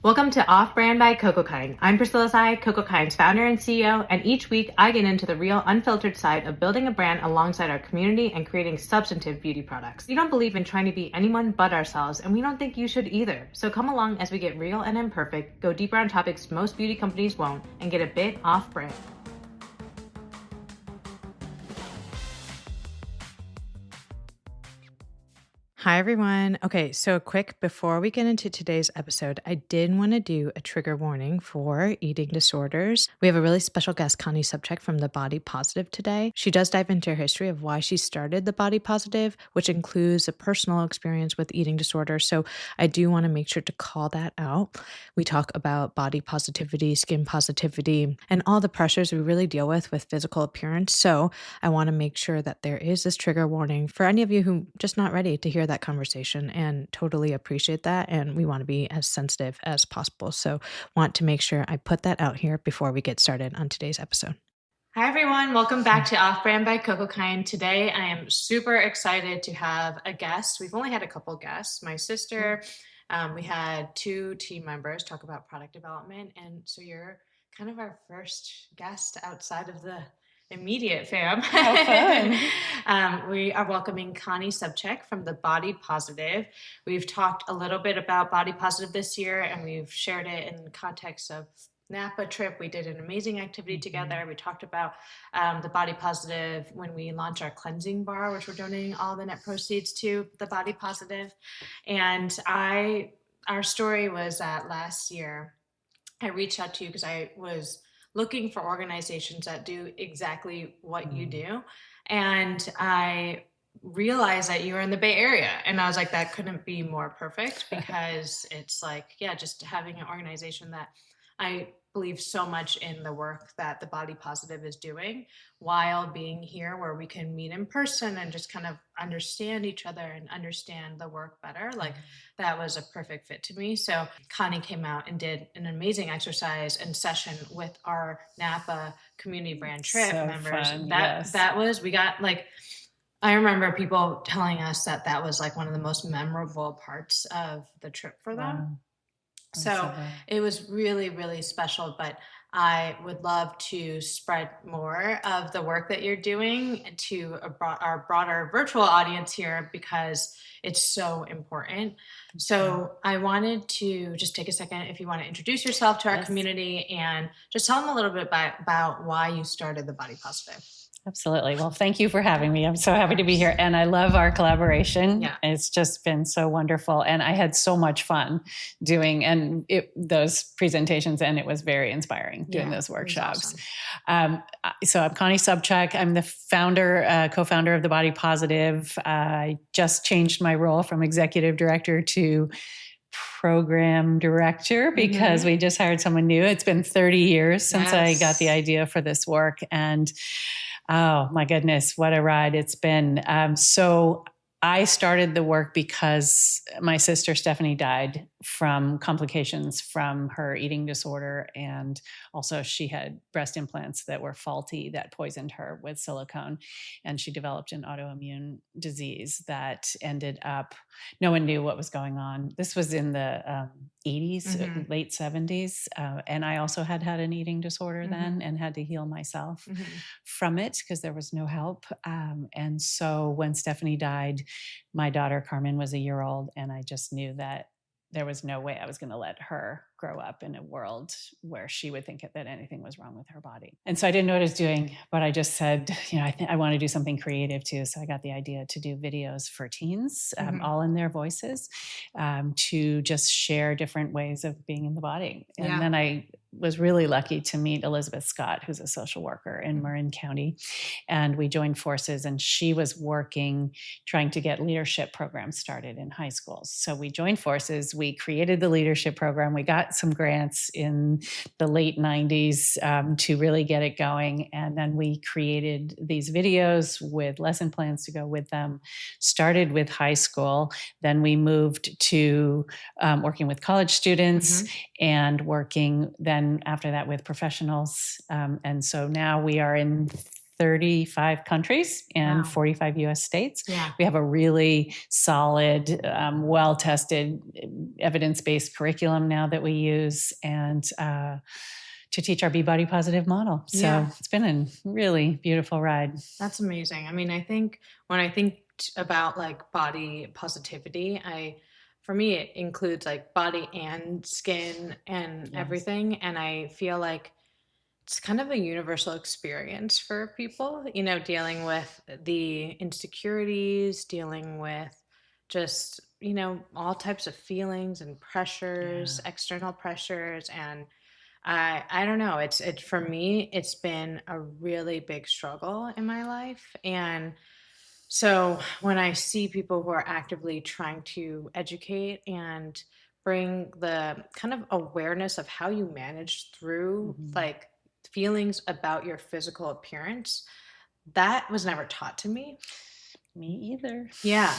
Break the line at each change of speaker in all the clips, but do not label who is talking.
Welcome to Off Brand by Coco Kind. I'm Priscilla Tsai, Coco Kind's founder and CEO, and each week I get into the real, unfiltered side of building a brand alongside our community and creating substantive beauty products. We don't believe in trying to be anyone but ourselves, and we don't think you should either. So come along as we get real and imperfect, go deeper on topics most beauty companies won't, and get a bit off brand. Hi, everyone. Okay, so quick, before we get into today's episode, I did want to do a trigger warning for eating disorders. We have a really special guest, Connie Sobczak from The Body Positive today. She does dive into her history of why she started The Body Positive, which includes a personal experience with eating disorders. So I do want to make sure to call that out. We talk about body positivity, skin positivity, and all the pressures we really deal with physical appearance. So I want to make sure that there is this trigger warning for any of you who just not ready to hear that conversation, and totally appreciate that. And we want to be as sensitive as possible. So want to make sure I put that out here before we get started on today's episode. Hi, everyone. Welcome back to Off Brand by Coco Kind. Today, I am super excited to have a guest. We've only had a couple guests. My sister, we had 2 team members talk about product development. And so you're kind of our first guest outside of the immediate fam.
How fun.
We are welcoming Connie Sobczak from The Body Positive. We've talked a little bit about Body Positive this year, and we've shared it in the context of Napa trip. We did an amazing activity together. We talked about The Body Positive when we launched our cleansing bar, which we're donating all the net proceeds to The Body Positive. And our story was that last year, I reached out to you because I was looking for organizations that do exactly what you do. And I realized that you were in the Bay Area. And I was like, that couldn't be more perfect, because it's like, just having an organization that I believe so much in the work that The Body Positive is doing, while being here where we can meet in person and just kind of understand each other and understand the work better. Like, that was a perfect fit to me. So Connie came out and did an amazing exercise and session with our Napa community brand trip members.
Fun,
that was, we got like, I remember people telling us that was like one of the most memorable parts of the trip for them.
Wow.
So it was really, really special, but I would love to spread more of the work that you're doing to our broader virtual audience here, because it's so important. So I wanted to just take a second, if you want to introduce yourself to our community and just tell them a little bit about why you started The Body Positive.
Absolutely. Well, thank you for having me. I'm so happy to be here. And I love our collaboration.
Yeah.
It's just been so wonderful. And I had so much fun doing those presentations, and it was very inspiring doing those workshops. Awesome. So I'm Connie Sobczak. I'm the co-founder of The Body Positive. I just changed my role from executive director to program director because we just hired someone new. It's been 30 years since I got the idea for this work. And oh my goodness, what a ride it's been. So I started the work because my sister Stephanie died from complications from her eating disorder. And also she had breast implants that were faulty that poisoned her with silicone. And she developed an autoimmune disease that ended up, no one knew what was going on. This was in the 80s, late 70s. And I also had an eating disorder then and had to heal myself from it because there was no help. And so when Stephanie died, my daughter Carmen was a year old, and I just knew that there was no way I was going to let her grow up in a world where she would think that anything was wrong with her body. And so I didn't know what I was doing, but I just said, I want to do something creative too. So I got the idea to do videos for teens, all in their voices, to just share different ways of being in the body. And then I was really lucky to meet Elizabeth Scott, who's a social worker in Marin County. And we joined forces, and she was trying to get leadership programs started in high schools. So we joined forces, we created the leadership program. We got some grants in the late 90s to really get it going. And then we created these videos with lesson plans to go with them, started with high school. Then we moved to working with college students and working then after that with professionals. And so now we are in 35 countries and 45 US states.
Yeah.
We have a really solid, well-tested, evidence-based curriculum now that we use, and to teach our Be Body Positive model. So it's been a really beautiful ride.
That's amazing. I mean, I think when I think about like body positivity, for me, it includes like body and skin and everything. And I feel like it's kind of a universal experience for people, you know, dealing with the insecurities, dealing with just, you know, all types of feelings and pressures, external pressures. And I don't know. It's for me, it's been a really big struggle in my life. And so when I see people who are actively trying to educate and bring the kind of awareness of how you manage through like feelings about your physical appearance, that was never taught to me.
Me either.
Yeah.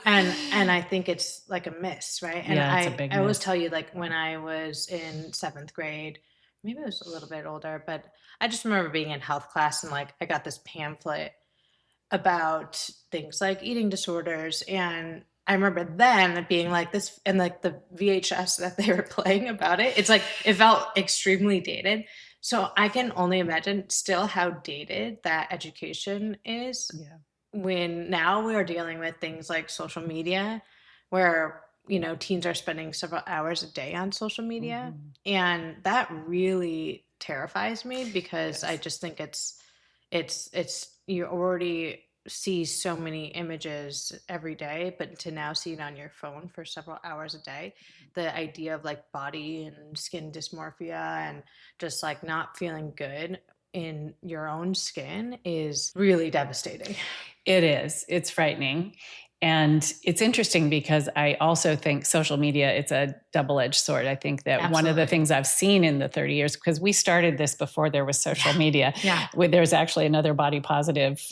And I think it's like a miss, right? And
it's a big
I always
miss.
tell you, like when I was in 7th grade, maybe I was a little bit older, but I just remember being in health class and like I got this pamphlet about things like eating disorders, and I remember then being like this, and like the VHS that they were playing about it, it's like it felt extremely dated. So I can only imagine still how dated that education is when now we are dealing with things like social media, where, you know, teens are spending several hours a day on social media. And that really terrifies me because I just think it's you already see so many images every day, but to now see it on your phone for several hours a day, the idea of like body and skin dysmorphia and just like not feeling good in your own skin is really devastating.
It is. It's frightening. And it's interesting because I also think social media, it's a double-edged sword. I think that one of the things I've seen in the 30 years, because we started this before there was social media. There's actually another body positive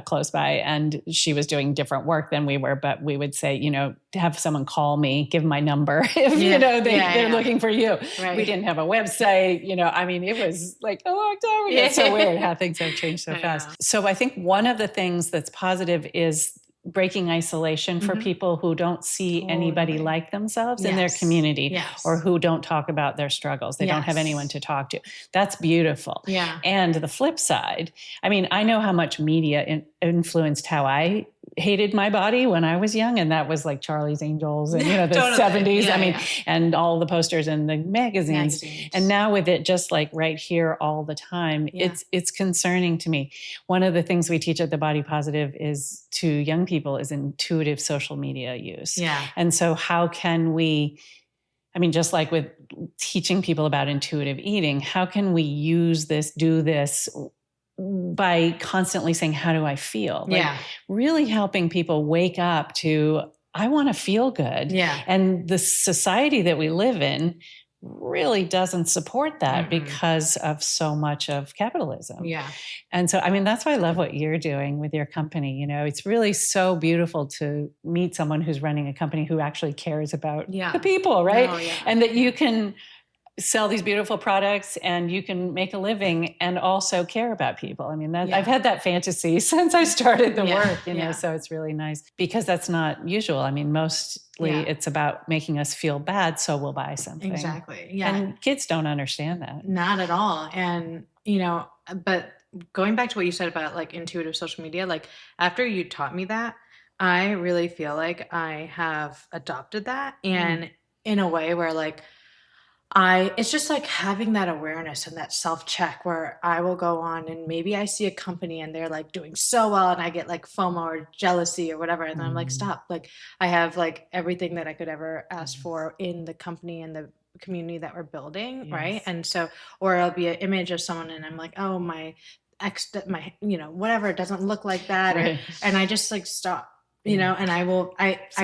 close by, and she was doing different work than we were, but we would say, you know, to have someone call me, give my number if, you know, they're looking for you. We didn't have a website, you know, I mean, it was like a long time ago. It's so weird how things have changed so fast. So I think one of the things that's positive is breaking isolation for people who don't see anybody like themselves in their community or who don't talk about their struggles. They don't have anyone to talk to. That's beautiful. And the flip side, I mean, I know how much media influenced how I hated my body when I was young, and that was like Charlie's Angels and, you know, the 70s. I mean, and all the posters and the magazines. And now with it just like right here all the time, it's concerning to me. One of the things we teach at the Body Positive is to young people is intuitive social media use. And so how can we, I mean, just like with teaching people about intuitive eating, how can we use this, do this by constantly saying, how do I feel? Like really helping people wake up to, I want to feel good. And the society that we live in really doesn't support that because of so much of capitalism. And so, I mean, that's why I love what you're doing with your company. You know, it's really so beautiful to meet someone who's running a company who actually cares about the people, right? And that you can sell these beautiful products and you can make a living and also care about people. I mean, that I've had that fantasy since I started the work, you know, so it's really nice because that's not usual. I mean, mostly it's about making us feel bad, so we'll buy something.
Exactly.
And kids don't understand that.
Not at all. And, you know, but going back to what you said about like intuitive social media, like after you taught me that, I really feel like I have adopted that. And in a way where like, it's just like having that awareness and that self-check where I will go on and maybe I see a company and they're like doing so well and I get like FOMO or jealousy or whatever. And then I'm like, stop. Like I have like everything that I could ever ask for in the company and the community that we're building. Right. And so, or it'll be an image of someone and I'm like, oh, my you know, whatever, it doesn't look like that. And I just like stop. You know, and I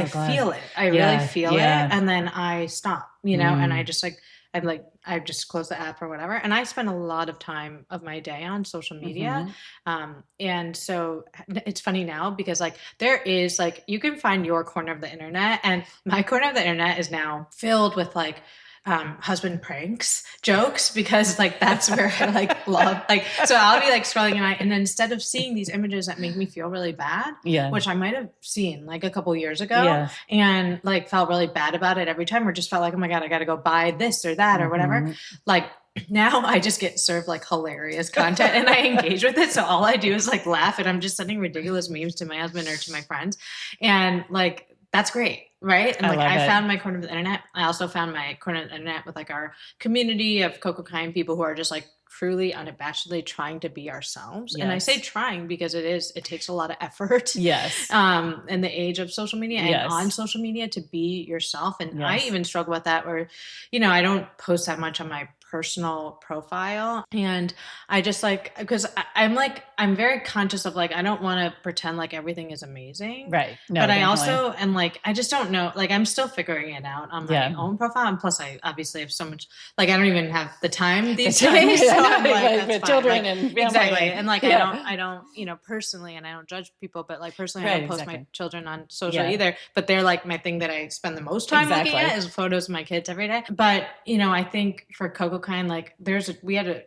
feel it. I really feel it. And then I stop, you know, and I just like, I just close the app or whatever. And I spend a lot of time of my day on social media. And so it's funny now because like there is like, you can find your corner of the internet and my corner of the internet is now filled with like husband pranks jokes, because like that's where I like love, like, so I'll be like scrolling and then instead of seeing these images that make me feel really bad, which I might have seen like a couple years ago and like felt really bad about it every time, or just felt like, oh my God, I got to go buy this or that or whatever. Like now I just get served like hilarious content and I engage with it. So all I do is like laugh, and I'm just sending ridiculous memes to my husband or to my friends. And like, that's great. Right. And like, I found my corner of the internet. I also found my corner of the internet with like our community of Coco Kind people who are just like truly unabashedly trying to be ourselves. And I say trying because it takes a lot of effort. In the age of social media and on social media to be yourself. And I even struggle with that where, you know, I don't post that much on my personal profile. And I just like, because I'm very conscious of like, I don't want to pretend like everything is amazing. Right. No, but I also am like, I just don't know, like I'm still figuring it out on my own profile. And plus I obviously have so much, like I don't even have the time these days. So I'm like, that's children and family. Exactly. And like, I don't, you know, personally, and I don't judge people, but like personally, I don't post my children on social either, but they're like my thing that I spend the most time looking at is photos of my kids every day. But, you know, I think for Coco Kind, like we had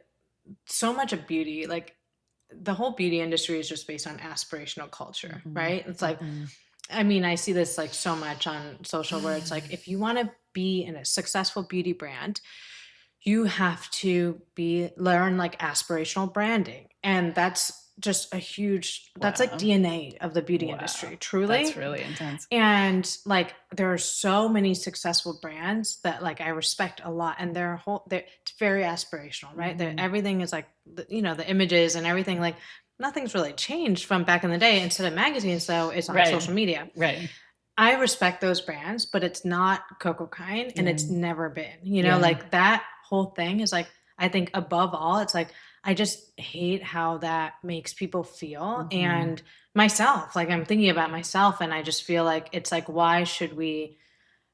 so much of beauty, like the whole beauty industry is just based on aspirational culture, right? It's like, I mean, I see this like so much on social where it's like, if you want to be in a successful beauty brand, you have to learn like aspirational branding. And that's just a huge, that's like DNA of the beauty industry, truly.
That's really intense.
And like, there are so many successful brands that like I respect a lot, and they're it's very aspirational, right? Everything is like, you know, the images and everything, like nothing's really changed from back in the day. Instead of magazines though, it's on social media.
Right.
I respect those brands, but it's not Coco Kind, and it's never been, you know, like that whole thing is like, I think above all, it's like, I just hate how that makes people feel and myself. Like I'm thinking about myself, and I just feel like it's like, why should we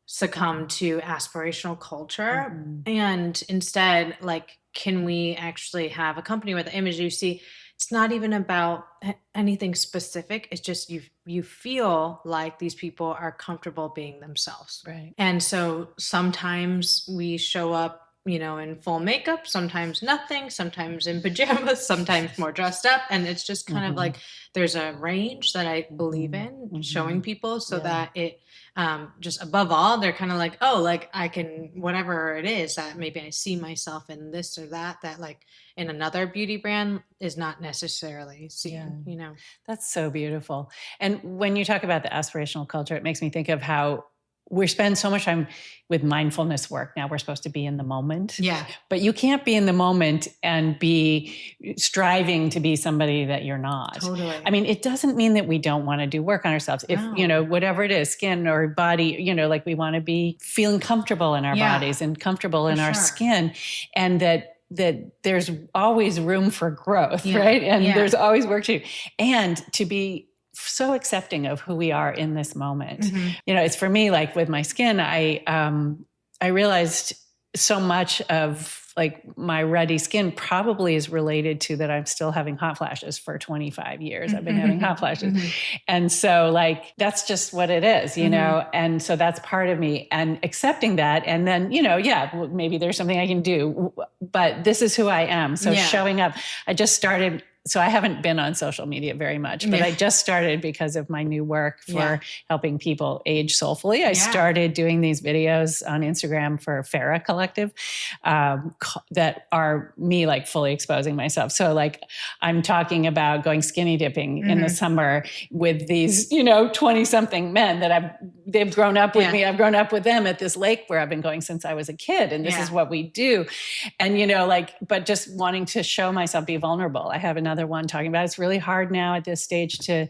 succumb to aspirational culture? And instead, like, can we actually have a company where the image you see, it's not even about anything specific. It's just you feel like these people are comfortable being themselves.
Right.
And so sometimes we show up, you know, in full makeup, sometimes nothing, sometimes in pajamas, sometimes more dressed up. And it's just kind of like, there's a range that I believe in showing people so that it just above all, they're kind of like, oh, like I can, whatever it is that maybe I see myself in this or that like in another beauty brand is not necessarily seen, you know.
That's so beautiful. And when you talk about the aspirational culture, it makes me think of how we spend so much time with mindfulness work. Now we're supposed to be in the moment.
Yeah.
But you can't be in the moment and be striving to be somebody that you're not.
Totally.
I mean, it doesn't mean that we don't want to do work on ourselves. If, you know, whatever it is, skin or body, you know, like we want to be feeling comfortable in our bodies and comfortable in our skin. And that there's always room for growth, right? And there's always work to do. And to be so accepting of who we are in this moment. You know, it's for me, like with my skin, I realized so much of like my ruddy skin probably is related to that I'm still having hot flashes for 25 years. I've been having hot flashes. And so like, that's just what it is, you know? And so that's part of me, and accepting that. And then, you know, maybe there's something I can do, but this is who I am. So showing up, I just started. So I haven't been on social media very much, but I just started because of my new work for helping people age soulfully. I started doing these videos on Instagram for Farah Collective that are me like fully exposing myself. So like I'm talking about going skinny dipping in the summer with these, you know, 20 something men that they've grown up with me. I've grown up with them at this lake where I've been going since I was a kid. And this is what we do. And, you know, like, but just wanting to show myself, be vulnerable. I have another one talking about it's really hard now at this stage to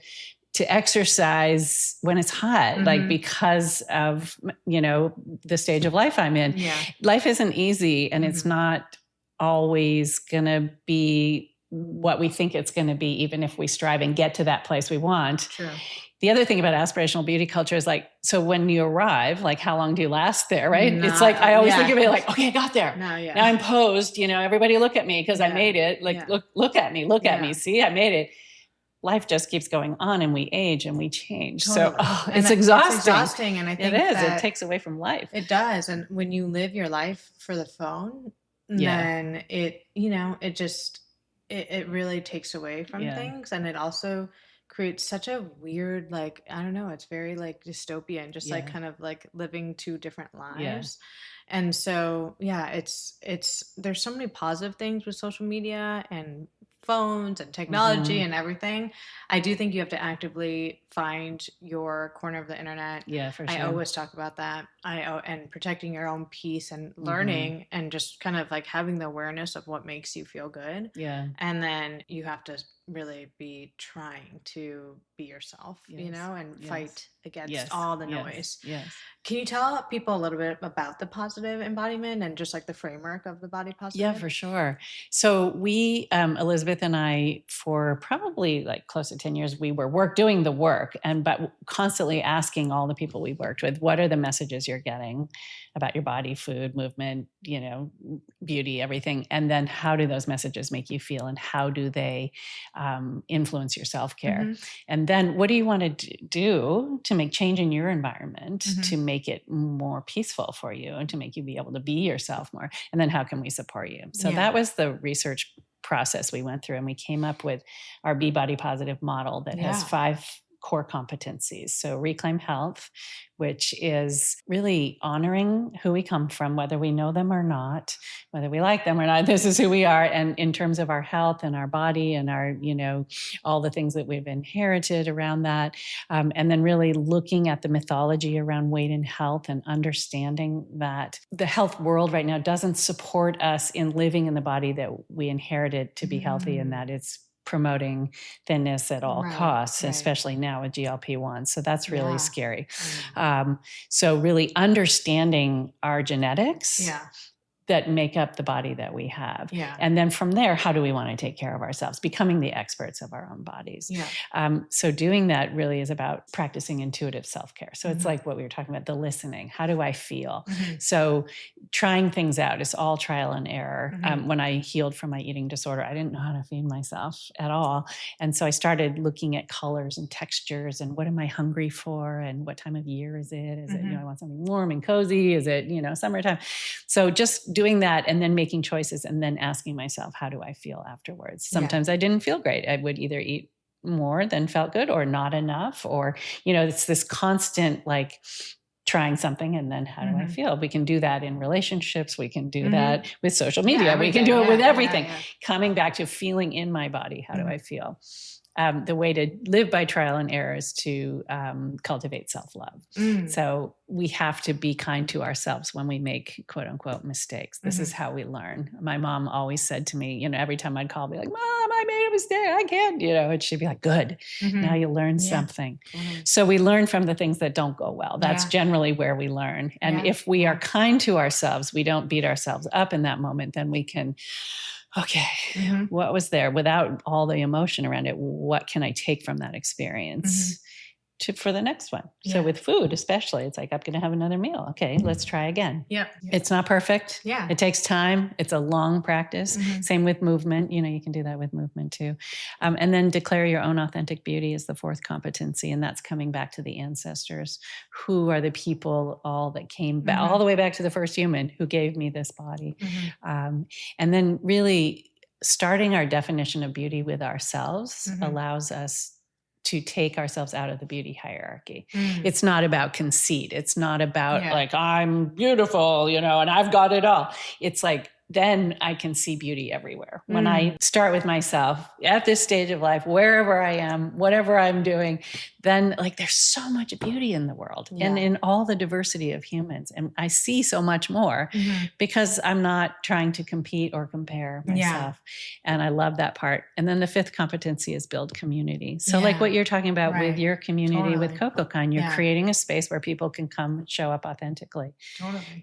exercise when it's hot, like because of, you know, the stage of life I'm in. Life isn't easy, and it's not always going to be what we think it's going to be, even if we strive and get to that place we want.
True.
The other thing about aspirational beauty culture is like, so when you arrive, like how long do you last there, right? It's like, I always think of it like, okay, I got there. Now I'm posed, you know, everybody look at me because I made it. Like, look at me, see, I made it. life just keeps going on and we age and we change.
Totally.
So it's exhausting.
It's exhausting. And I think
it takes away from life.
It does. And when you live your life for the phone, then it, it really takes away from things. And it also creates such a weird, like, I don't know, it's very like dystopian, just like kind of like living two different lives. And so, there's so many positive things with social media and phones and technology and everything. I do think you have to actively find your corner of the internet.
Yeah, for sure.
I always talk about that. And protecting your own peace and learning and just kind of like having the awareness of what makes you feel good.
Yeah.
And then you have to really be trying to be yourself, and fight against all the noise.
Yes.
Can you tell people a little bit about the positive embodiment and just like the framework of the body positive?
Yeah, for sure. So we, Elizabeth and I, for probably like close to 10 years, we were doing the work, but constantly asking all the people we worked with, what are the messages you're getting about your body, food, movement, beauty, everything. And then how do those messages make you feel, and how do they influence your self-care? And then what do you want to do to make change in your environment to make it more peaceful for you and to make you be able to be yourself more? And then how can we support you? So that was the research process we went through, and we came up with our Be Body Positive model that has 5 core competencies. So reclaim health, which is really honoring who we come from, whether we know them or not, whether we like them or not, this is who we are. And in terms of our health and our body and our, all the things that we've inherited around that. And then really looking at the mythology around weight and health and understanding that the health world right now doesn't support us in living in the body that we inherited to be healthy, and that it's promoting thinness at all costs, especially now with GLP-1. So that's really scary. So really understanding our genetics that make up the body that we have. And then from there, how do we want to take care of ourselves? Becoming the experts of our own bodies. So doing that really is about practicing intuitive self-care. So it's like what we were talking about, the listening. How do I feel? So trying things out. It's all trial and error. When I healed from my eating disorder, I didn't know how to feed myself at all. And so I started looking at colors and textures and what am I hungry for? And what time of year is it? Is it, I want something warm and cozy? Is it, summertime? So just doing that and then making choices and then asking myself, how do I feel afterwards? Sometimes I didn't feel great. I would either eat more than felt good or not enough, or, it's this constant like trying something and then how do I feel? We can do that in relationships. We can do that with social media. We can do it with everything. Coming back to feeling in my body. How do I feel? The way to live by trial and error is to cultivate self-love. So we have to be kind to ourselves when we make quote unquote mistakes. This is how we learn. My mom always said to me, every time I'd call, be like, Mom, I made a mistake. I can't, and she'd be like, good. Now you learn something. So we learn from the things that don't go well. That's generally where we learn. And if we are kind to ourselves, we don't beat ourselves up in that moment, then we can, okay, what was there without all the emotion around it? What can I take from that experience for the next one? So with food, especially, it's like, I'm going to have another meal. Okay, let's try again. It's not perfect. It takes time. It's a long practice. Same with movement. You can do that with movement too. And then declare your own authentic beauty is the 4th competency. And that's coming back to the ancestors. Who are the people all that came back, all the way back to the first human who gave me this body? And then really starting our definition of beauty with ourselves allows us to take ourselves out of the beauty hierarchy. It's not about conceit. It's not about like, I'm beautiful, and I've got it all. It's like, then I can see beauty everywhere. When I start with myself at this stage of life, wherever I am, whatever I'm doing, then like there's so much beauty in the world and in all the diversity of humans. And I see so much more because I'm not trying to compete or compare myself. And I love that part. And then the 5th competency is build community. So like what you're talking about with your community with CocoCon, you're creating a space where people can come and show up authentically.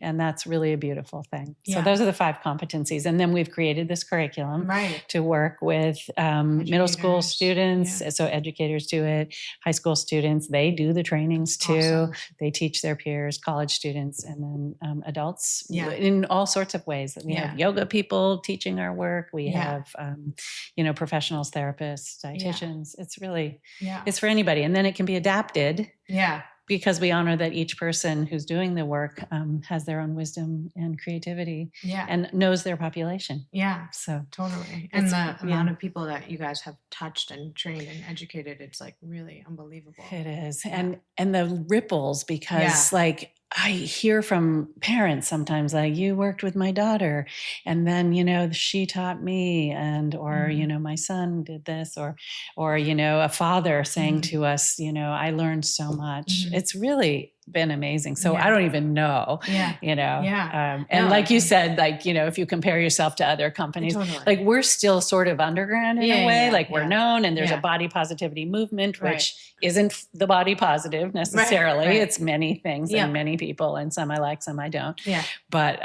And that's really a beautiful thing. So those are the 5 competencies. competencies. And then we've created this curriculum
Right.
to work with middle school
Educators.
students.
Yeah.
So educators do it, high school students, they do the trainings too.
Awesome.
They teach their peers, college students, and then adults
Yeah.
in all sorts of ways. We
Yeah.
have yoga people teaching our work. We
Yeah.
have, professionals, therapists, dietitians. It's really,
Yeah.
it's for anybody. And then it can be adapted.
Yeah.
Because we honor that each person who's doing the work has their own wisdom and creativity
Yeah.
and knows their population.
Yeah.
So
Totally. And the amount of people that you guys have touched and trained and educated, it's like really unbelievable.
It is.
Yeah.
And the ripples, because like I hear from parents sometimes like, you worked with my daughter and then, she taught me or, my son did this or, a father saying to us, I learned so much. It's really been amazing. So I don't even know, and like you said, like, if you compare yourself to other companies, like we're still sort of underground in a way, like we're known and there's a body positivity movement, which isn't the body positive necessarily. It's many things and many people, and some I like, some I don't.
Yeah.
But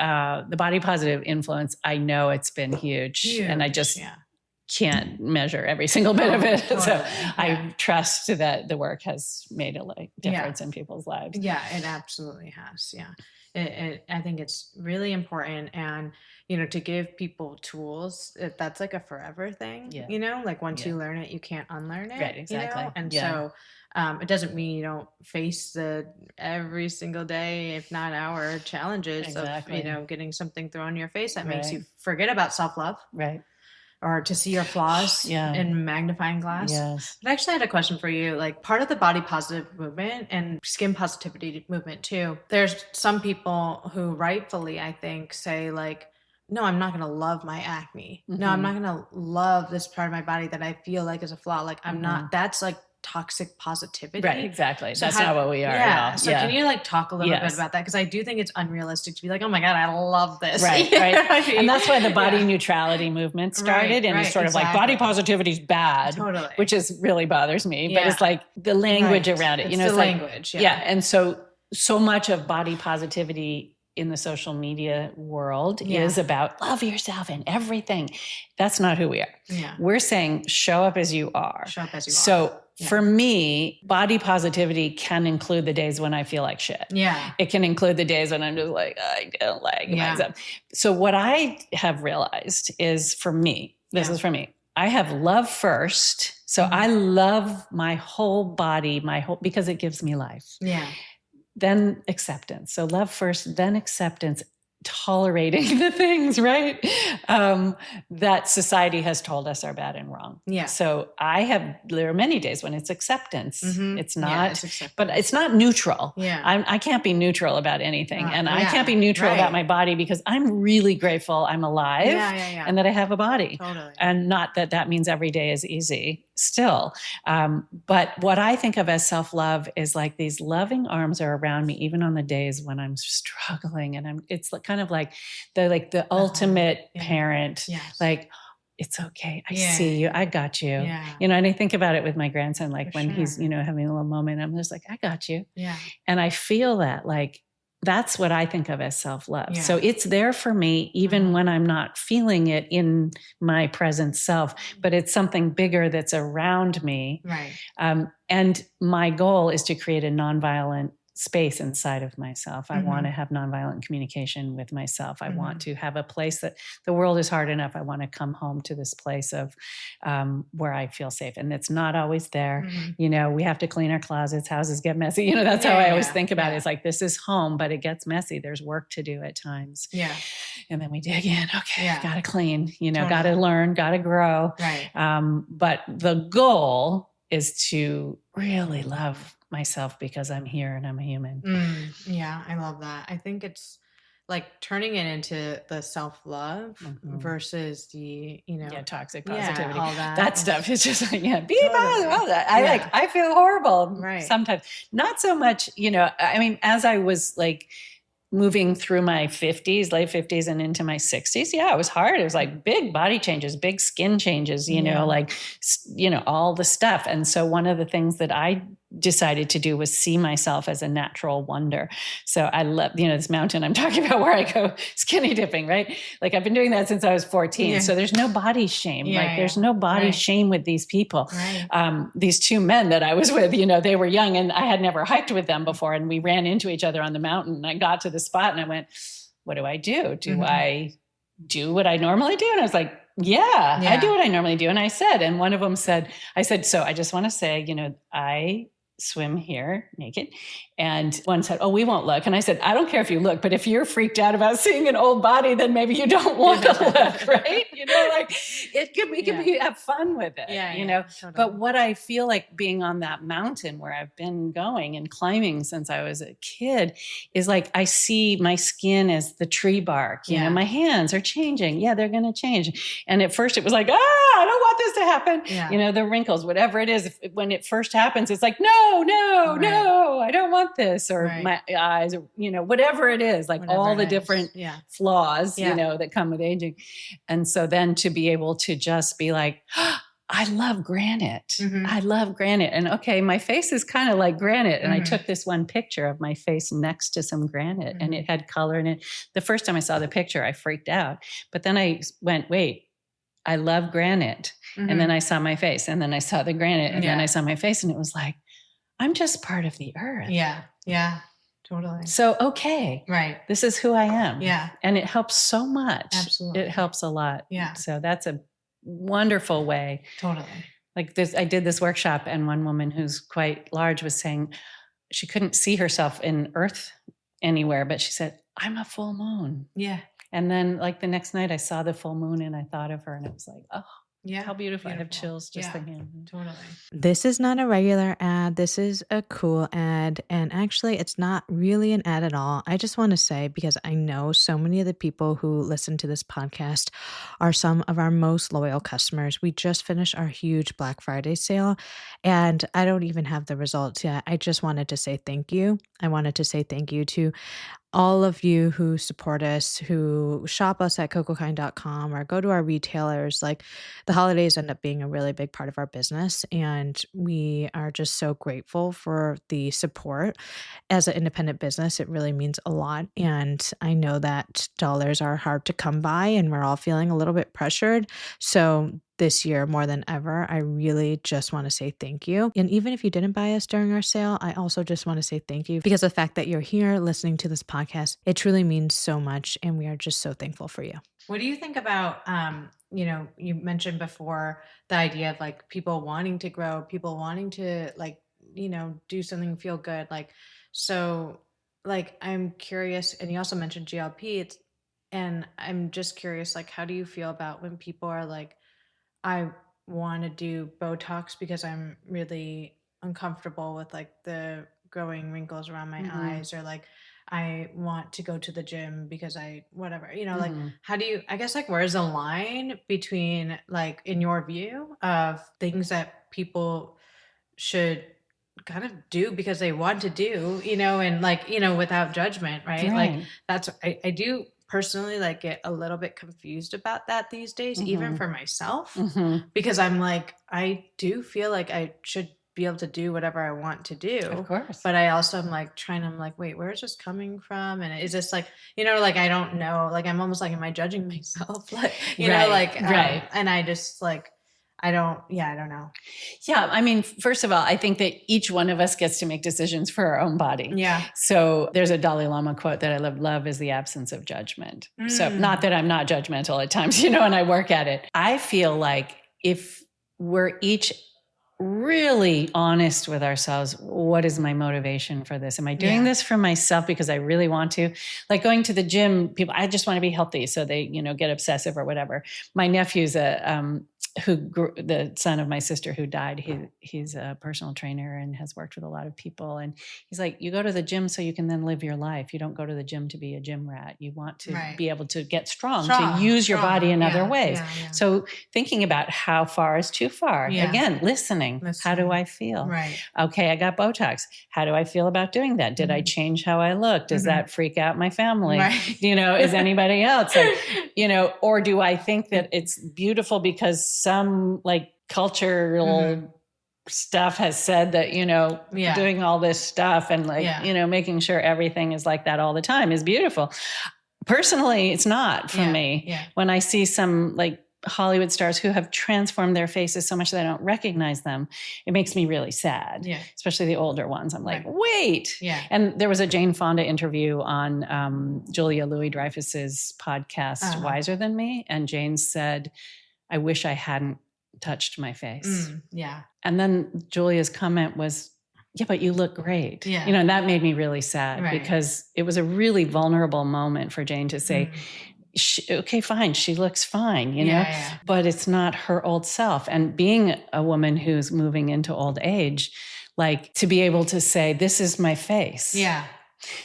the body positive influence, I know it's been huge. And I just can't measure every single bit of it. Totally. So I trust that the work has made a difference in people's lives.
Yeah, it absolutely has. Yeah. I think it's really important. And, to give people tools, that's like a forever thing, like once you learn it, you can't unlearn it.
Right, exactly.
And so it doesn't mean you don't face the every single day, if not hour, challenges of, getting something thrown in your face that makes you forget about self-love.
Right.
Or to see your flaws in magnifying glass.
Yes.
But I actually had a question for you. Like part of the body positive movement and skin positivity movement too, there's some people who rightfully, I think, say like, no, I'm not going to love my acne. No, I'm not going to love this part of my body that I feel like is a flaw. Like I'm not, that's like toxic positivity.
Right, exactly.
So
that's not what we are at all.
So can you like talk a little bit about that? Because I do think it's unrealistic to be like, oh my God, I love this.
Right. And that's why the body neutrality movement started. And it's sort of like body positivity is bad, which is really bothers me. But it's like the language around it.
It's
it's
the language.
Like, and so much of body positivity in the social media world is about love yourself and everything. That's not who we are.
Yeah.
We're saying show up as you are.
Show up as you are.
So for me, body positivity can include the days when I feel like shit.
Yeah.
It can include the days when I'm just like, I don't like myself. So what I have realized is for me, this is for me, I have love first. So I love my whole body, because it gives me life.
Yeah.
Then acceptance. So love first, then acceptance, tolerating the things, right? That society has told us are bad and wrong.
Yeah.
So there are many days when it's acceptance. It's not, but it's not neutral.
Yeah.
I can't be neutral about anything. And I can't be neutral about my body because I'm really grateful I'm alive and that I have a body.
Totally.
And not that means every day is easy still. But what I think of as self-love is like these loving arms are around me, even on the days when I'm struggling. And it's kind of like the ultimate parent, like, it's okay. I see you. I got you.
Yeah.
And I think about it with my grandson, like when he's, having a little moment, I'm just like, I got you.
Yeah.
And I feel that like, that's what I think of as self-love.
Yeah.
So it's there for me, even when I'm not feeling it in my present self, but it's something bigger that's around me.
Right.
And my goal is to create a nonviolent space inside of myself. I want to have nonviolent communication with myself. I want to have a place that the world is hard enough. I want to come home to this place of where I feel safe. And it's not always there. We have to clean our closets, houses get messy. That's how I always think about it. It's like, this is home, but it gets messy. There's work to do at times.
Yeah.
And then we dig in. Okay, got to clean, got to learn, got to grow.
Right.
But the goal is to really love myself because I'm here and I'm a human.
Yeah, I love that. I think it's like turning it into the self-love versus the,
toxic positivity.
All
that stuff is just like, be positive, all that. I feel horrible sometimes. Not so much, as I was like moving through my 50s, late 50s and into my 60s. Yeah, it was hard. It was like big body changes, big skin changes, all the stuff. And so one of the things that I decided to do was see myself as a natural wonder. So I love, this mountain I'm talking about where I go skinny dipping, right? Like I've been doing that since I was 14. Yeah. So there's no body shame. There's no body shame with these people. Right. These two men that I was with, they were young and I had never hiked with them before. And we ran into each other on the mountain. And I got to the spot and I went, what do I do? Do I do what I normally do? And I was like, yeah, I do what I normally do. And I said, and one of them said, so I just want to say, I swim here naked. And one said, oh, we won't look. And I said, I don't care if you look, but if you're freaked out about seeing an old body, then maybe you don't want to look, right? We can have fun with it, Totally. But what I feel like being on that mountain where I've been going and climbing since I was a kid is like, I see my skin as the tree bark, my hands are changing. Yeah, they're going to change. And at first it was like, I don't want this to happen. Yeah. The wrinkles, whatever it is, when it first happens, it's like, no, I don't want this, or my eyes, or, whatever it is, like whatever all the different flaws, that come with aging. And so then to be able to just be like, I love granite. Mm-hmm. I love granite. And okay, my face is kind of like granite. And I took this one picture of my face next to some granite and it had color in it. The first time I saw the picture, I freaked out. But then I went, wait, I love granite. Mm-hmm. And then I saw my face and then I saw the granite and then I saw my face and it was like, I'm just part of the earth.
Yeah. Yeah. Totally.
So, okay.
Right.
This is who I am.
Yeah.
And it helps so much.
Absolutely.
It helps a lot.
Yeah.
So that's a wonderful way.
Totally.
Like this, I did this workshop and one woman who's quite large was saying she couldn't see herself in earth anywhere, but she said, I'm a full moon.
Yeah.
And then like the next night I saw the full moon and I thought of her and it was like, oh, yeah, how beautiful. I have chills just thinking.
Totally.
This is not a regular ad. This is a cool ad. And actually, it's not really an ad at all. I just want to say, because I know so many of the people who listen to this podcast are some of our most loyal customers. We just finished our huge Black Friday sale, and I don't even have the results yet. I just wanted to say thank you. I wanted to say thank you to all of you who support us, who shop us at cocokind.com or go to our retailers. Like, the holidays end up being a really big part of our business, and we are just so grateful for the support. As an independent business, it really means a lot. And I know that dollars are hard to come by and we're all feeling a little bit pressured. So this year, more than ever, I really just want to say thank you. And even if you didn't buy us during our sale, I also just want to say thank you, because the fact that you're here listening to this podcast, it truly means so much. And we are just so thankful for you.
What do you think about, you mentioned before the idea of like people wanting to grow, people wanting to do something, feel good. I'm curious, and you also mentioned GLP, and I'm just curious, like, how do you feel about when people are like, I want to do Botox because I'm really uncomfortable with like the growing wrinkles around my eyes, or like I want to go to the gym because like, how do you, I guess, like, where's the line between, like, in your view, of things that people should kind of do because they want to do, and like, without judgment, right? Like, that's, I do personally like get a little bit confused about that these days, even for myself, because I'm like, I do feel like I should be able to do whatever I want to do.
Of course.
But I also am like I'm like, wait, where is this coming from? And is this like, like, I don't know, like, I'm almost like, am I judging myself? Like, right. And I just like, I don't know.
Yeah. I mean, first of all, I think that each one of us gets to make decisions for our own body.
Yeah.
So there's a Dalai Lama quote that I love is the absence of judgment. So not that I'm not judgmental at times, and I work at it. I feel like if we're each really honest with ourselves, what is my motivation for this? Am I doing this for myself because I really want to? Like going to the gym, people, I just want to be healthy. So they, get obsessive or whatever. My nephew's the son of my sister who died. He's a personal trainer and has worked with a lot of people. And he's like, you go to the gym so you can then live your life. You don't go to the gym to be a gym rat. You want to be able to get strong, to use your body in other ways. Yeah. So thinking about how far is too far. Again, listening. How do I feel?
Right.
Okay, I got Botox. How do I feel about doing that? Did I change how I look? Does that freak out my family?
Right.
Is anybody else? Like, or do I think that it's beautiful because some like cultural stuff has said that, doing all this stuff and making sure everything is like that all the time is beautiful. Personally, it's not for me.
Yeah.
When I see some like Hollywood stars who have transformed their faces so much that I don't recognize them, it makes me really sad.
Yeah.
Especially the older ones. I'm like, wait.
Yeah.
And there was a Jane Fonda interview on Julia Louis-Dreyfus's podcast, Wiser Than Me. And Jane said, I wish I hadn't touched my face.
Yeah.
And then Julia's comment was, yeah, but you look great.
Yeah.
And that made me really sad because it was a really vulnerable moment for Jane to say, okay, fine. She looks fine, but it's not her old self. And being a woman who's moving into old age, like to be able to say, this is my face.
Yeah.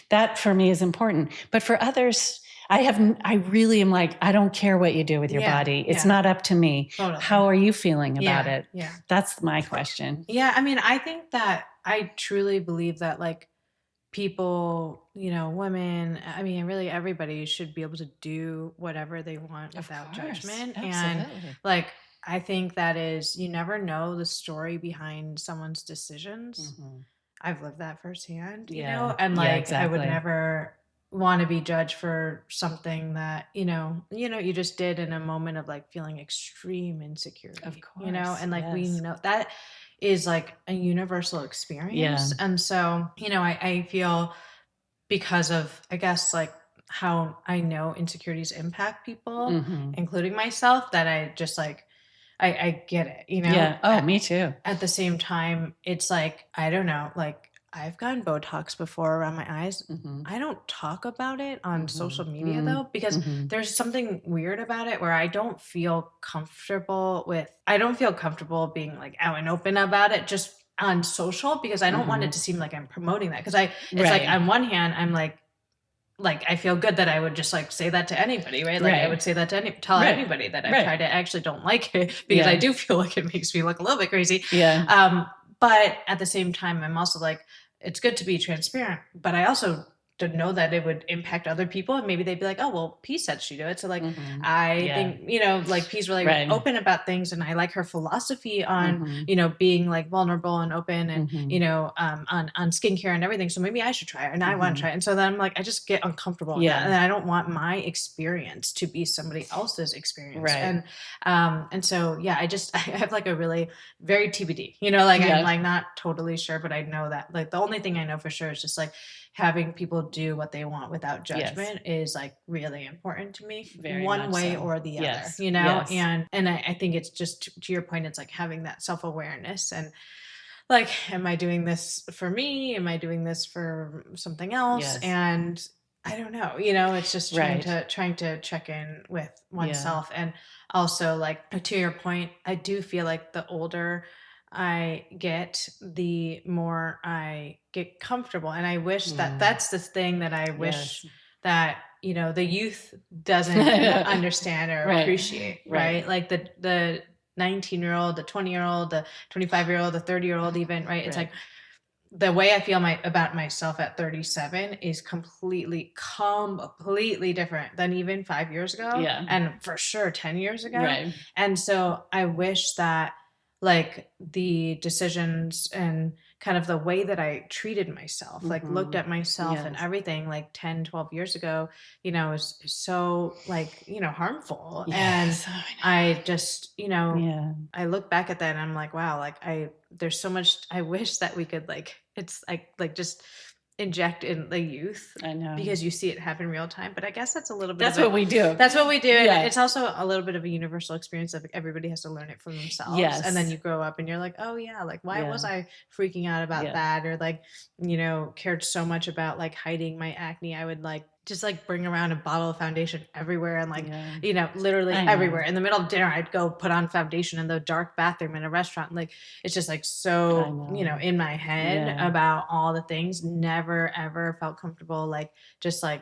That for me is important. But for others, I really am like, I don't care what you do with your body. It's not up to me.
Totally.
How are you feeling about it?
Yeah.
That's my question.
Yeah. I mean, I think that I truly believe that like people, women, I mean, really everybody should be able to do whatever they want without judgment.
Absolutely.
And like, I think that is, you never know the story behind someone's decisions.
Mm-hmm.
I've lived that firsthand,
Yeah.
and like,
exactly.
I would never want to be judged for something that, you just did in a moment of like feeling extreme insecurity,
Of course.
and like, we know that is like a universal experience.
Yeah.
And so, I feel because of, I guess, like how I know insecurities impact people, including myself, that I just like, I get it,
Yeah. Oh, me too.
At the same time, it's like, I don't know, like I've gotten Botox before around my eyes. I don't talk about it on social media though, because there's something weird about it where I don't feel comfortable being like out and open about it just on social, because I don't want it to seem like I'm promoting that. Cause it's like on one hand, I'm like I feel good that I would just like say that to anybody, right? Like I would say that to tell anybody that I've tried it. I actually don't like it because I do feel like it makes me look a little bit crazy.
Yeah.
But at the same time, I'm also like, it's good to be transparent, but I also to know that it would impact other people, and maybe they'd be like, oh, well, P said she do it. So like, I think, like P's really open about things, and I like her philosophy on, being like vulnerable and open and, on skincare and everything. So maybe I should try it, and I want to try it. And so then I'm like, I just get uncomfortable with that, and I don't want my experience to be somebody else's experience. And so, I have like a really very TBD, I'm like not totally sure, but I know that like the only thing I know for sure is just like having people do what they want without judgment is like really important to me.
Very
one way
so.
or the other, and I think it's just to your point, it's like having that self-awareness and like, am I doing this for me? Am I doing this for something else? And I don't know, it's just trying to check in with oneself. And also like to your point, I do feel like the older I get, the more I get comfortable. And I wish that that's the thing that I wish that, the youth doesn't understand or appreciate, right? Like the 19-year-old, the 20-year-old, the 25-year-old, the 30-year-old even, right? It's like the way I feel about myself at 37 is completely different than even 5 years ago. And for sure 10 years ago. And so I wish that like the decisions and kind of the way that I treated myself, like looked at myself and everything like 10, 12 years ago, is so like, harmful. And I just, I look back at that and I'm like, wow, like there's so much, I wish that we could like, it's like just inject in the youth.
I know,
because you see it happen real time. But I guess that's a little bit.
That's what we do.
That's what we do. And it's also a little bit of a universal experience of everybody has to learn it for themselves. And then you grow up and you're like, oh yeah, like why was I freaking out about that? Or like, cared so much about like hiding my acne. I would like just like bring around a bottle of foundation everywhere and like, literally everywhere. In the middle of dinner, I'd go put on foundation in the dark bathroom in a restaurant. Like, it's just like so, in my head about all the things. Never, ever felt comfortable, like, just like,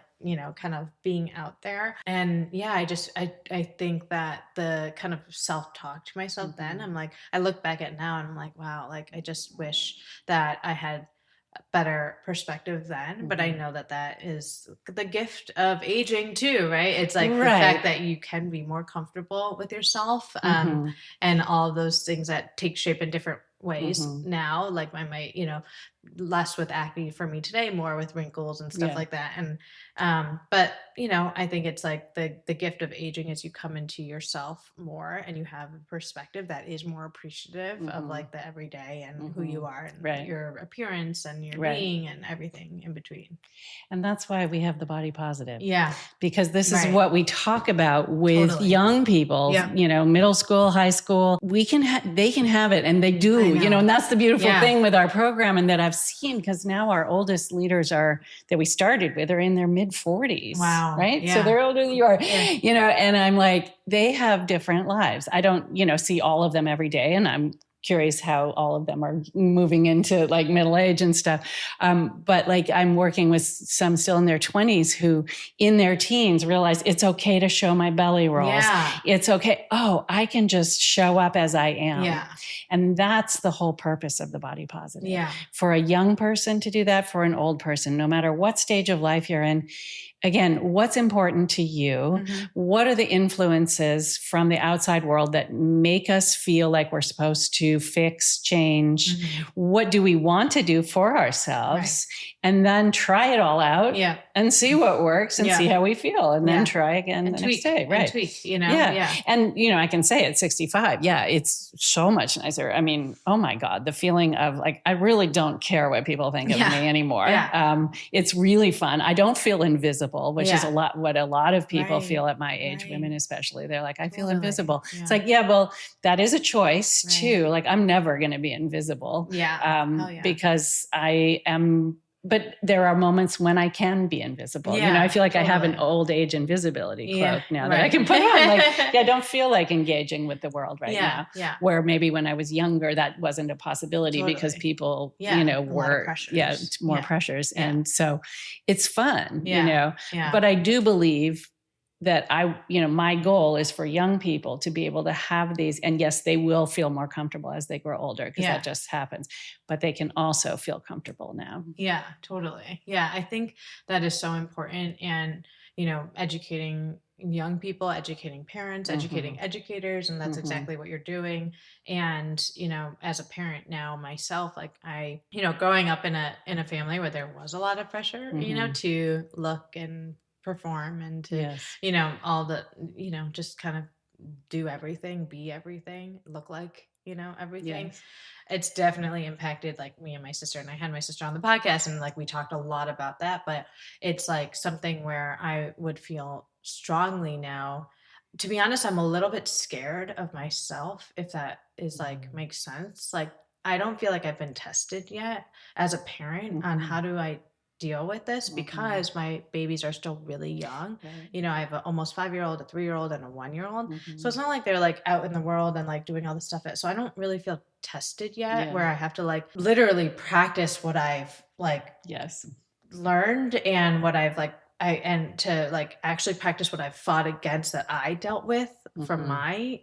kind of being out there. And I think that the kind of self-talk to myself then, I'm like, I look back at now and I'm like, wow, like, I just wish that I had better perspective then, but I know that is the gift of aging too, right? It's like the fact that you can be more comfortable with yourself, and all of those things that take shape in different ways now. Like I might, less with acne for me today, more with wrinkles and stuff like that. And, but I think it's like the gift of aging is you come into yourself more and you have a perspective that is more appreciative of like the everyday and who you are and your appearance and your being and everything in between.
And that's why we have the body positive.
Yeah.
Because this is what we talk about with young people, middle school, high school. They can have it, and they do, and that's the beautiful thing with our program, and that I've seen, because now our oldest leaders that we started with are in their mid 40s.
Wow.
Right.
Yeah.
So they're older than you are, and I'm like, they have different lives. I don't, see all of them every day, and I'm curious how all of them are moving into like middle age and stuff. But like I'm working with some still in their 20s who in their teens realize it's okay to show my belly rolls.
Yeah.
It's okay. Oh, I can just show up as I am.
Yeah.
And that's the whole purpose of the body positive.
Yeah.
For a young person to do that, for an old person, no matter what stage of life you're in. Again, what's important to you? What are the influences from the outside world that make us feel like we're supposed to fix, change? What do we want to do for ourselves? And then try it all out and see what works and see how we feel. And then try again and the next day. Right.
And tweak,
And, I can say at 65, it's so much nicer. I mean, oh my God, the feeling of like, I really don't care what people think of me anymore. It's really fun. I don't feel invisible, which is what a lot of people feel at my age, women especially. They're like, I feel invisible. It's like, well, that is a choice too. Like I'm never going to be invisible because I am. But there are moments when I can be invisible. I feel like I have an old age invisibility cloak now that I can put on. Like, I don't feel like engaging with the world now. Yeah. Where maybe when I was younger, that wasn't a possibility because people, were, more pressures. And so it's fun, but I do believe that my goal is for young people to be able to have these, and yes, they will feel more comfortable as they grow older because that just happens, but they can also feel comfortable now.
Yeah, totally. Yeah. I think that is so important. And, educating young people, educating parents, educating educators, and that's exactly what you're doing. And, as a parent now myself, like I, growing up in a family where there was a lot of pressure, to look and perform and to, all the, just kind of do everything, be everything, look like, everything. Yes. It's definitely impacted like me and my sister, and I had my sister on the podcast and like we talked a lot about that, but it's like something where I would feel strongly now. To be honest, I'm a little bit scared of myself, if that is like makes sense. Like I don't feel like I've been tested yet as a parent on how do I deal with this because my babies are still really young. I have an almost 5-year-old, a 3-year-old, and a 1-year-old. So it's not like they're like out in the world and like doing all this stuff. So I don't really feel tested yet where I have to like literally practice what I've like learned and what I've like and to like actually practice what I've fought against that I dealt with from my,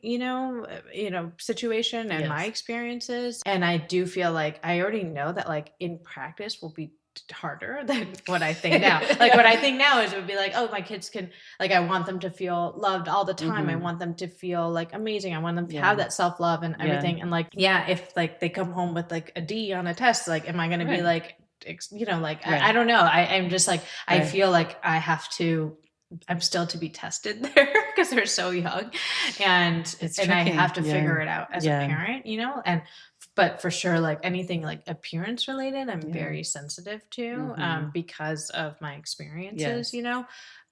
situation and my experiences. And I do feel like I already know that like in practice will be harder than what I think now. Like what I think now is it would be like, oh, my kids can like, I want them to feel loved all the time. I want them to feel like amazing. I want them to have that self-love and everything. And like, if like they come home with like a D on a test, like, am I going to be like, I don't know. I'm just like, I feel like I'm still to be tested there because they're so young and I have to figure it out as a parent, but for sure, like anything like appearance related, I'm very sensitive to because of my experiences,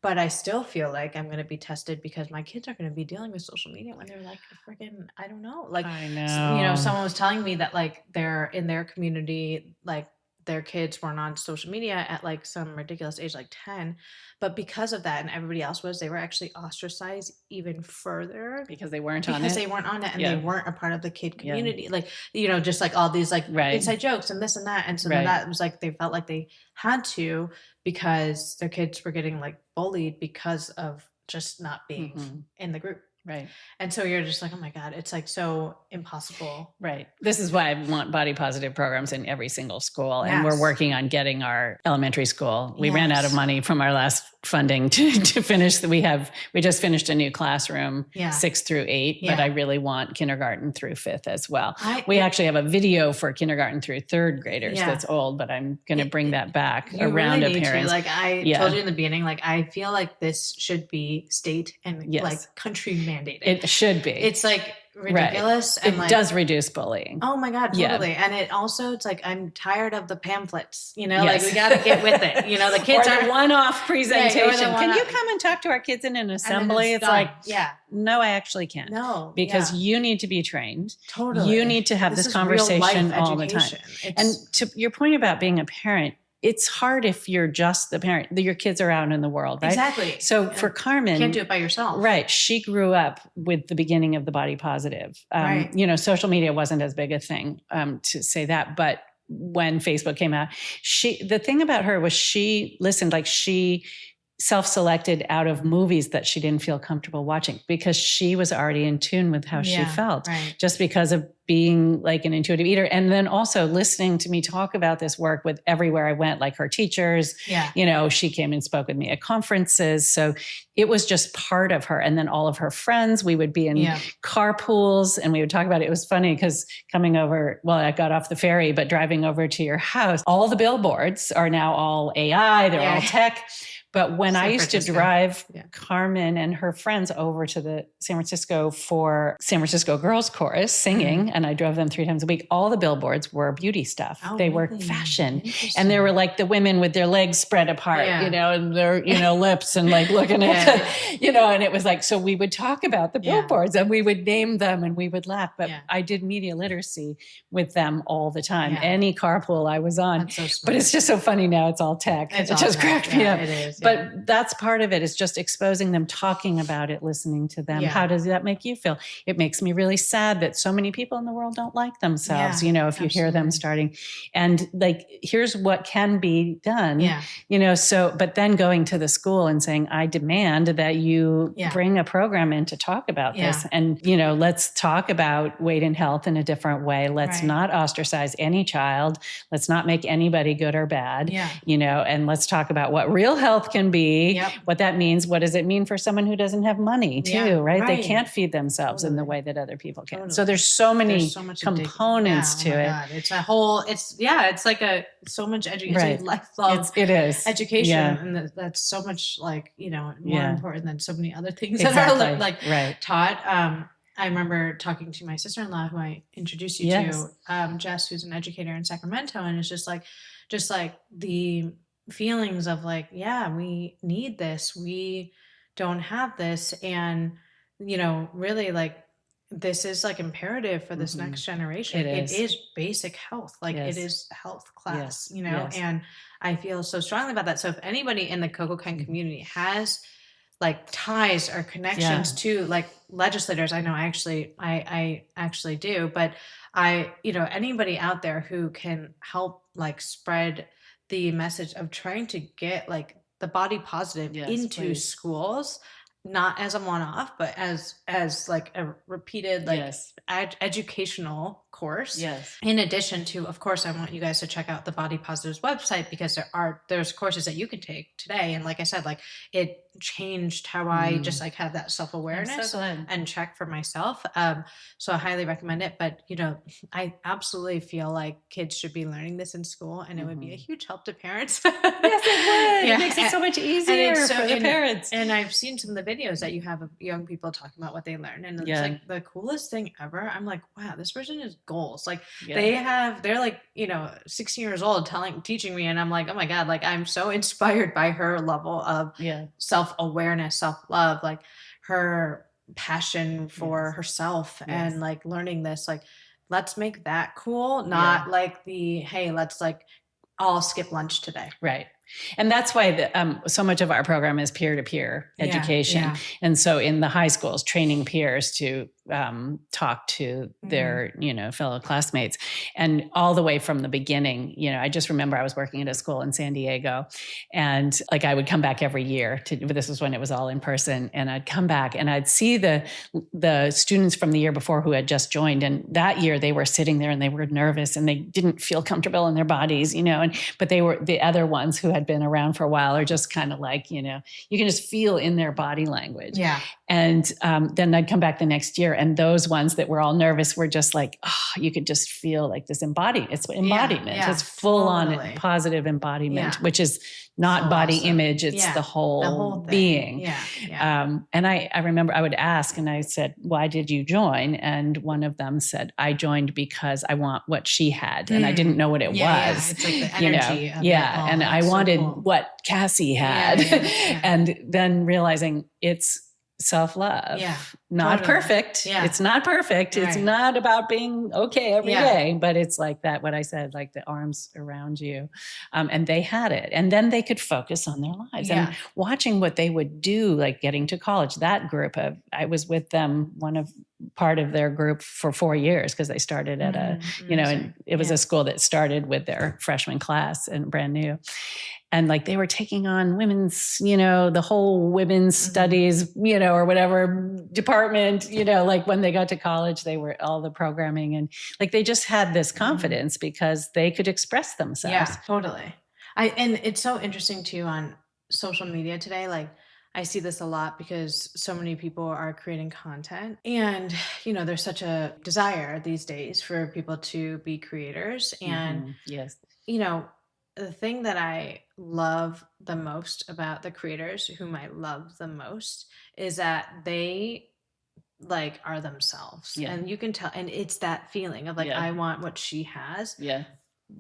but I still feel like I'm going to be tested because my kids are going to be dealing with social media when they're like freaking, I don't know. Like,
I know.
Someone was telling me that like they're in their community, like their kids weren't on social media at like some ridiculous age, like 10. But because of that and everybody else was, they were actually ostracized even further.
Because they weren't on it?
Because they weren't on it and they weren't a part of the kid community. Like, just like all these like inside jokes and this and that. And so then that was like, they felt like they had to because their kids were getting like bullied because of just not being in the group.
Right.
And so you're just like, oh my God, it's like so impossible.
Right. This is why I want body positive programs in every single school. And we're
Yes.
working on getting our elementary school. We ran out of
Yes.
money from our last funding to finish. We just finished a new classroom, 6 through 8, but I really want kindergarten through 5th as well. We actually have a video for kindergarten through 3rd graders that's old, but I'm going to bring that back around
really
a parent.
Like I told you in the beginning, like I feel like this should be state and like country mandated.
It should be.
It's like ridiculous.
Right. And it does reduce bullying.
Oh my God, totally. And it also, it's like, I'm tired of the pamphlets, like we got to get with it. The kids
or
are
the one-off presentation. Can you come and talk to our kids in an assembly? It's like, no, I actually can't.
No.
Because you need to be trained.
Totally.
You need to have this conversation all the time. And to your point about being a parent, it's hard if you're just the parent. Your kids are out in the world, right?
Exactly.
So for Carmen,
you can't do it by yourself.
Right. She grew up with the beginning of the body positive.
Right.
Social media wasn't as big a thing to say that, but when Facebook came out, the thing about her was she listened, like she self-selected out of movies that she didn't feel comfortable watching because she was already in tune with how she felt, just because of being like an intuitive eater. And then also listening to me talk about this work with everywhere I went, like her teachers, she came and spoke with me at conferences. So it was just part of her. And then all of her friends, we would be in carpools and we would talk about it. It was funny because coming over, I got off the ferry, but driving over to your house, all the billboards are now all AI, they're all tech. But when I used to drive Carmen and her friends over to the San Francisco for San Francisco Girls Chorus singing, and I drove them 3 times a week, all the billboards were beauty stuff. They were fashion. And they were like the women with their legs spread apart, and their, lips and like looking at the, and it was like, so we would talk about the billboards and we would name them and we would laugh. But I did media literacy with them all the time. Any carpool I was on. But it's just so funny now. It's all tech. It just cracked me up.
It is.
But that's part of it, is just exposing them, talking about it, listening to them. How does that make you feel? It makes me really sad that so many people in the world don't like themselves, if you hear them starting. And like, here's what can be done, but then going to the school and saying, I demand that you bring a program in to talk about this. And, let's talk about weight and health in a different way. Let's not ostracize any child. Let's not make anybody good or bad, and let's talk about what real health can be, what that means. What does it mean for someone who doesn't have money too, right? They can't feed themselves in the way that other people can. So there's so many components to it.
God. It's a whole, it's like so much education, lifelong
it is
education. And that's so much like, more important than so many other things that are taught. I remember talking to my sister-in-law who I introduced you to, Jess, who's an educator in Sacramento. And it's just like the feelings of like, we need this, we don't have this, and really like this is like imperative for this next generation. It is basic health, like it is health class, and I feel so strongly about that. So if anybody in the CocoCan community has like ties or connections to like legislators, I know I actually do, but anybody out there who can help like spread the message of trying to get like the body positive into schools, not as a one-off, but as like a repeated like educational course. In addition to, of course, I want you guys to check out the Body Positive's website, because there's courses that you can take today. And like I said, like it changed how I just like have that self-awareness and check for myself. So I highly recommend it. But I absolutely feel like kids should be learning this in school, and it would be a huge help to parents.
Yes, it would. It makes it so much easier for the parents.
And I've seen some of the videos that you have of young people talking about what they learn, and it's like the coolest thing ever. I'm like, wow, this person has goals. Like they're like 16 years old teaching me, and I'm like, oh my God, like I'm so inspired by her level of self-awareness, self-love, like her passion for herself and like learning this. Like, let's make that cool, not like hey, let's like all skip lunch today.
Right. And that's why so much of our program is peer-to-peer education. Yeah. And so in the high schools, training peers to talk to their, fellow classmates, and all the way from the beginning. I just remember I was working at a school in San Diego, and like I would come back every year this was when it was all in person, and I'd come back and I'd see the students from the year before who had just joined. And that year they were sitting there and they were nervous and they didn't feel comfortable in their bodies, but they were the other ones who had been around for a while are just kind of like, you can just feel in their body language.
Yeah.
And then I'd come back the next year, and those ones that were all nervous were just like, you could just feel like this embodiment. It's embodiment.
Yeah,
it's full on positive embodiment, which is not so body image. It's the whole being. Yeah. And I remember I would ask, and I said, why did you join? And one of them said, I joined because I want what she had. And I didn't know what it was. Yeah.
It's like the energy of it all.
And I wanted what Cassie had. And then realizing it's self-love. Not perfect. It's not perfect. Right. It's not about being okay every day, but it's like that, what I said, like the arms around you. And they had it. And then they could focus on their lives and watching what they would do, like getting to college. That group I was with them, part of their group for 4 years, because they started at and it was a school that started with their freshman class and brand new. And like they were taking on women's, the whole women's studies, or whatever department, like when they got to college, they were all the programming, and like they just had this confidence because they could express themselves.
Yeah, totally. And it's so interesting too on social media today. Like I see this a lot because so many people are creating content, and, there's such a desire these days for people to be creators. And,
yes,
the thing that I love the most about the creators whom I love the most is that they like are themselves, and you can tell, and it's that feeling of like, I want what she has.
Yeah.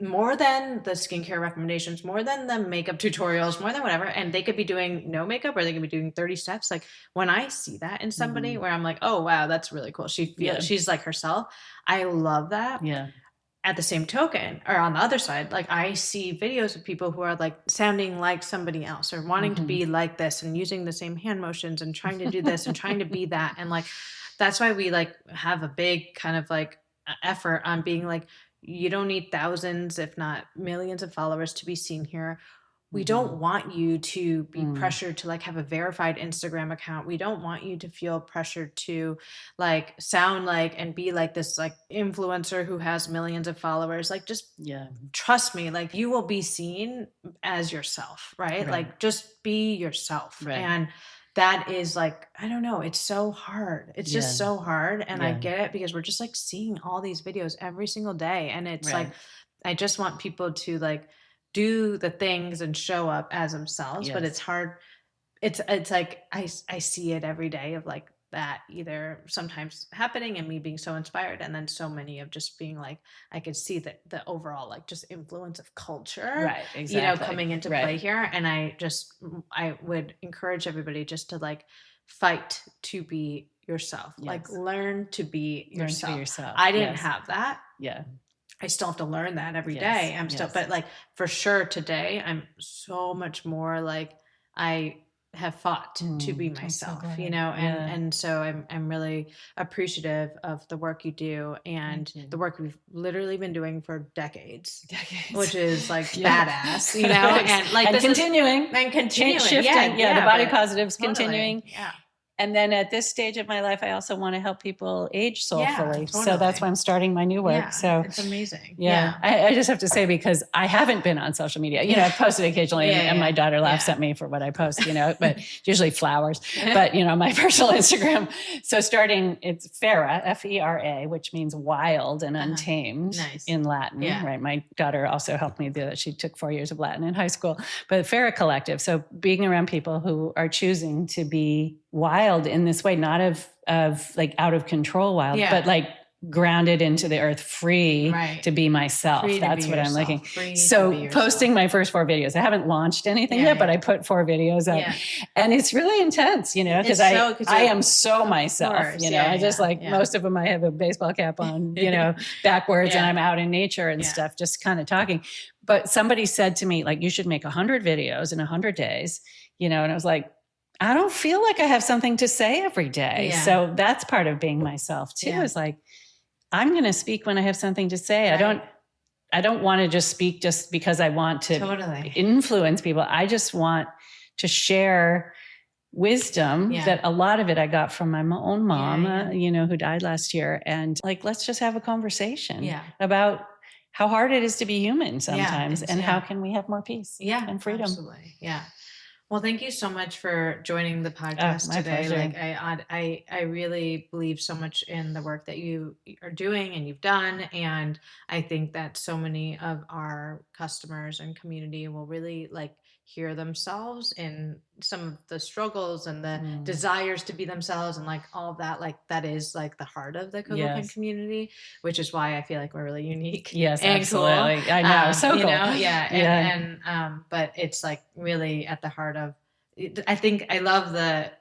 More than the skincare recommendations, more than the makeup tutorials, more than whatever. And they could be doing no makeup, or they could be doing 30 steps. Like when I see that in somebody where I'm like, oh, wow, that's really cool. She's like herself. I love that.
Yeah.
At the same token, or on the other side, like I see videos of people who are like sounding like somebody else, or wanting to be like this, and using the same hand motions, and trying to do this and trying to be that. And like, that's why we like have a big kind of like effort on being like, you don't need thousands, if not millions of followers to be seen here. We don't want you to be pressured to like have a verified Instagram account. We don't want you to feel pressured to like sound like and be like this like influencer who has millions of followers. Like just trust me, like you will be seen as yourself, right? Like just be yourself. Right. And that is like, I don't know, it's so hard. It's just so hard. And I get it, because we're just like seeing all these videos every single day. And it's like, I just want people to like do the things and show up as themselves, but it's hard. It's like, I see it every day of like that either sometimes happening and me being so inspired, and then so many of just being like, I could see that the overall like just influence of culture, coming into play here. And I would encourage everybody just to like fight to be yourself, like learn to be yourself. I didn't have that.
Yeah.
I still have to learn that every day. I'm still, but like for sure today, I'm so much more like I have fought to be myself, and so I'm really appreciative of the work you do, and the work we've literally been doing for decades. Which is like badass, and like
and continuing,
shifting.
The body positives continuing. Yeah. And then at this stage of my life, I also want to help people age soulfully. So that's why I'm starting my new work. So
it's amazing.
Yeah. I just have to say, because I haven't been on social media, I've posted occasionally and my daughter laughs at me for what I post, but usually flowers, but my personal Instagram. So it's Fera, F-E-R-A, which means wild and untamed in Latin, right? My daughter also helped me do that. She took 4 years of Latin in high school, but Fera Collective. So being around people who are choosing to be wild in this way, not of like out of control wild, but like grounded into the earth, free to be myself. That's what I'm looking. So posting my first 4 videos. I haven't launched anything yet, but I put 4 videos up, and it's really intense, because I am so myself, I just most of them, I have a baseball cap on, backwards, and I'm out in nature and stuff, just kind of talking. but somebody said to me, like, you should make 100 videos in 100 days, and I was like, I don't feel like I have something to say every day.
Yeah.
So that's part of being myself too, is like, I'm going to speak when I have something to say.
Right.
I don't want to just speak just because I want to influence people. I just want to share wisdom that a lot of it I got from my own mom, who died last year. And like, let's just have a conversation about how hard it is to be human sometimes, and how can we have more peace and freedom.
Absolutely. Yeah. Well, thank you so much for joining the podcast today.
Pleasure.
Like I really believe so much in the work that you are doing and you've done. And I think that so many of our customers and community will really like hear themselves in some of the struggles and the desires to be themselves and like all of that. Like that is like the heart of the Kogokan community, which is why I feel like we're really unique.
Yes,
and
absolutely.
Cool.
I know. So cool.
But it's like really at the heart of, I think I love the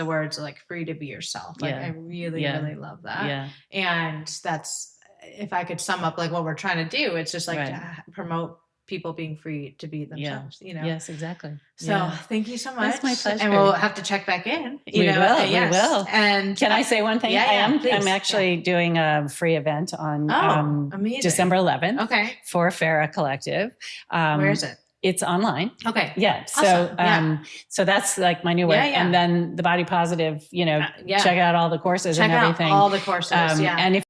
words like free to be yourself. Like I really, really love that.
Yeah.
And that's, if I could sum up like what we're trying to do, it's just like to promote people being free to be themselves,
Yes, exactly.
So thank you so much.
That's my pleasure.
And we'll have to check back in.
We will.
And
can I say one thing? I'm actually doing a free event on December 11th.
Okay.
For Farah Collective.
Where is it?
It's online.
Okay.
Yeah.
Awesome.
So that's like my new way. And then the Body Positive, check out all the courses and everything.
Check out all the courses.
And if